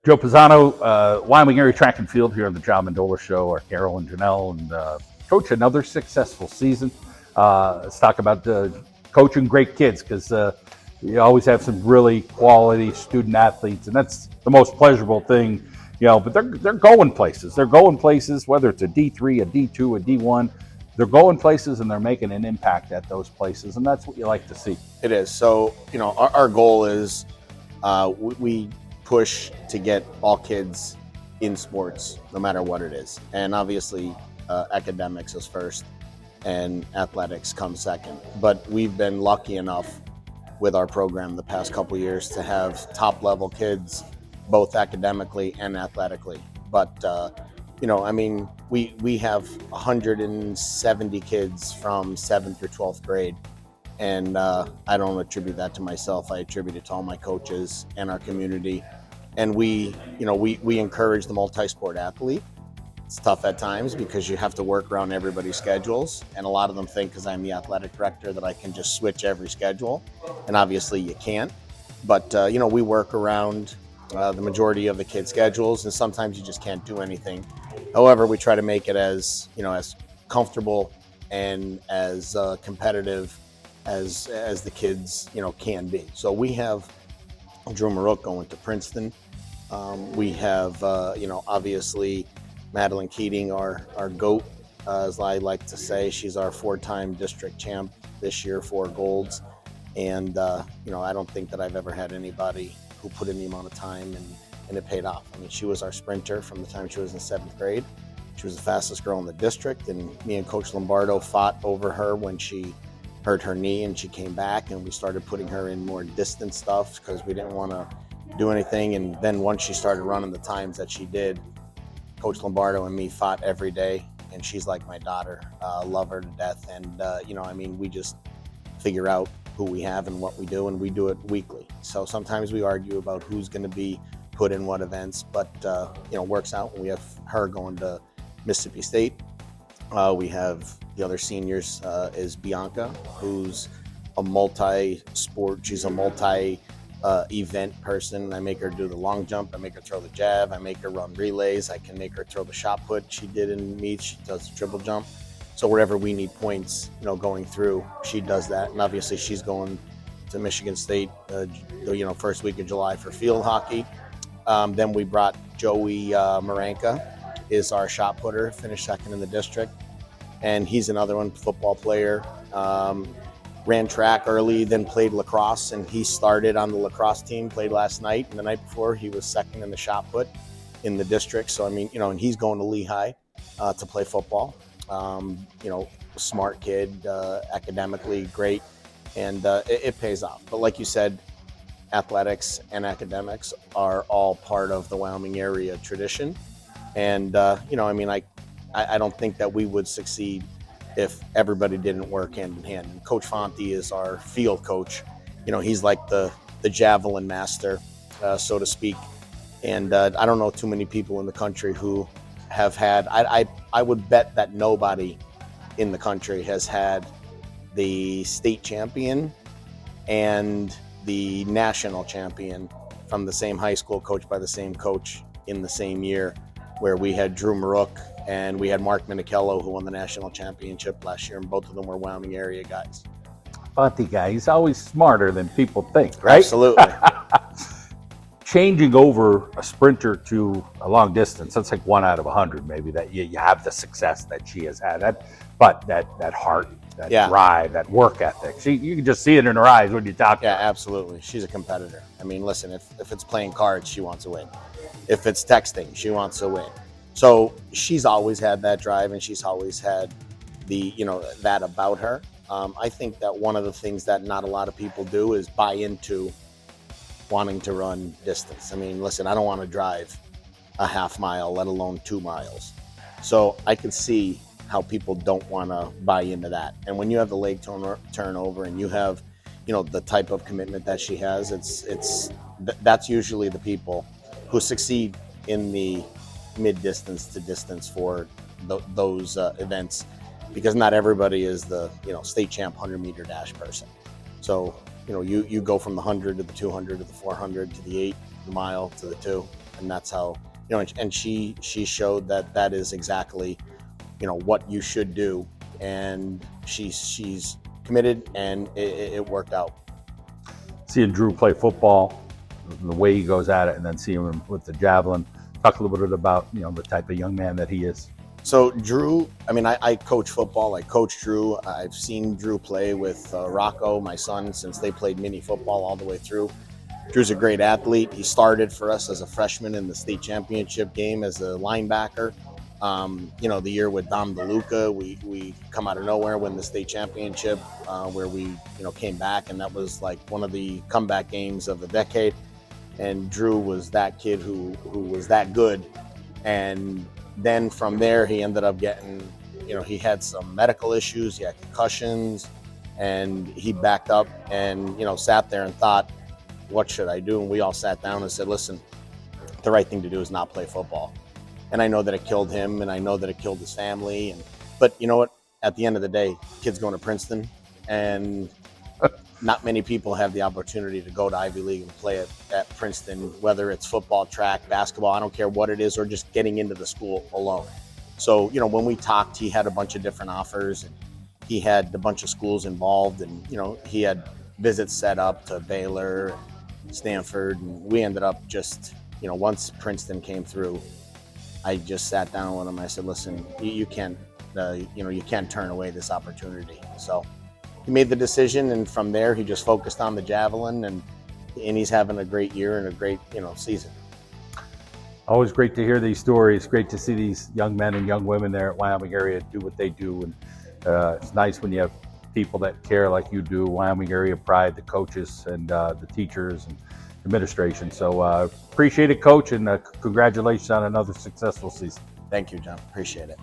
Joe Pizano, Wyoming Area Track and Field here on the John Mendola Show. Our Carol and Janelle, and Coach, another successful season. Let's talk about coaching great kids, because you always have some really quality student athletes, and that's the most pleasurable thing. But they're going places. They're going places, whether it's a D3, a D2, a D1. They're going places and they're making an impact at those places, and that's what you like to see. It is. So, our goal is we push to get all kids in sports, no matter what it is. And obviously, academics is first and athletics comes second. But we've been lucky enough with our program the past couple of years to have top level kids, both academically and athletically. But, we have 170 kids from 7th through 12th grade. And I don't attribute that to myself. I attribute it to all my coaches and our community. And we encourage the multi-sport athlete. It's tough at times because you have to work around everybody's schedules. And a lot of them think, because I'm the athletic director, that I can just switch every schedule. And obviously you can't. But, we work around the majority of the kids' schedules, and sometimes you just can't do anything. However, we try to make it as comfortable and as competitive as the kids can be. So we have Drew Marook going to Princeton. We have obviously Madeline Keating, our GOAT, as I like to say. She's our 4-time district champ this year, 4 golds. And I don't think that I've ever had anybody who put in the amount of time and it paid off. I mean, she was our sprinter from the time she was in 7th grade. She was the fastest girl in the district, and me and Coach Lombardo fought over her when she hurt her knee, and she came back, and we started putting her in more distance stuff because we didn't want to do anything. And then once she started running the times that she did, Coach Lombardo and me fought every day, and she's like my daughter. Love her to death. And we just figure out who we have and what we do, and we do it weekly. So sometimes we argue about who's going to be put in what events, but works out when we have her going to Mississippi State. We have the other seniors is Bianca, who's a multi-sport. She's a multi-event person. I make her do the long jump. I make her throw the jab. I make her run relays. I can make her throw the shot put. She did in meets. She does the triple jump. So wherever we need points, going through, she does that. And obviously, she's going to Michigan State, first week of July for field hockey. Then we brought Joey Maranka, is our shot putter, finished second in the district. And he's another one, football player. Ran track early, then played lacrosse, and he started on the lacrosse team, played last night. And the night before, he was second in the shot put in the district. So, and he's going to Lehigh to play football. Smart kid, academically great, and it pays off. But like you said, athletics and academics are all part of the Wyoming area tradition. And, I don't think that we would succeed if everybody didn't work hand in hand. And Coach Fonte is our field coach. He's like the javelin master, so to speak. And I don't know too many people in the country who have had, I would bet that nobody in the country has had the state champion and the national champion from the same high school, coached by the same coach in the same year, where we had Drew Marook and we had Mark Minichello, who won the national championship last year, and both of them were Wyoming area guys. Fonte guy, he's always smarter than people think, right? Absolutely. Changing over a sprinter to a long distance, that's like 1 out of 100 maybe, that you have the success that she has had. But that heart, that drive, that work ethic, you can just see it in her eyes when you talk to her. Yeah, absolutely. She's a competitor. I mean, listen, if it's playing cards, she wants to win. If it's texting, she wants to win. So she's always had that drive, and she's always had that about her. I think that one of the things that not a lot of people do is buy into wanting to run distance. I mean, listen, I don't want to drive a half mile, let alone 2 miles. So I can see how people don't want to buy into that. And when you have the leg turnover and you have, the type of commitment that she has, that's usually the people who succeed in the mid-distance to distance for those events, because not everybody is the state champ 100-meter dash person. So you go from the 100 to the 200 to the 400 to the 8, the mile to the 2. and that's how, and she showed that that is exactly, what you should do, and she's committed, and it worked out. Seeing Drew play football, the way he goes at it, and then seeing him with the javelin. Talk a little bit about the type of young man that he is. So Drew, I mean, I coach football. I coach Drew. I've seen Drew play with Rocco, my son, since they played mini football all the way through. Drew's a great athlete. He started for us as a freshman in the state championship game as a linebacker. The year with Dom DeLuca, we come out of nowhere, win the state championship, where we, came back, and that was like one of the comeback games of the decade. And Drew was that kid who was that good. And then from there, he ended up getting, he had some medical issues, he had concussions, and he backed up and, sat there and thought, what should I do? And we all sat down and said, listen, the right thing to do is not play football. And I know that it killed him, and I know that it killed his family. But you know what? At the end of the day, kid's going to Princeton, and not many people have the opportunity to go to Ivy League and play at Princeton, whether it's football, track, basketball, I don't care what it is, or just getting into the school alone. So, when we talked, he had a bunch of different offers, and he had a bunch of schools involved, and, he had visits set up to Baylor, Stanford, and we ended up just, once Princeton came through, I just sat down with him. I said, listen, you can't, you can't turn away this opportunity. So he made the decision, and from there he just focused on the javelin, and he's having a great year and a great season. Always great to hear these stories. Great to see these young men and young women there at Wyoming area do what they do, and it's nice when you have people that care like you do. Wyoming area pride, the coaches and the teachers and administration. So appreciate it, Coach, and congratulations on another successful season. Thank you, John. Appreciate it.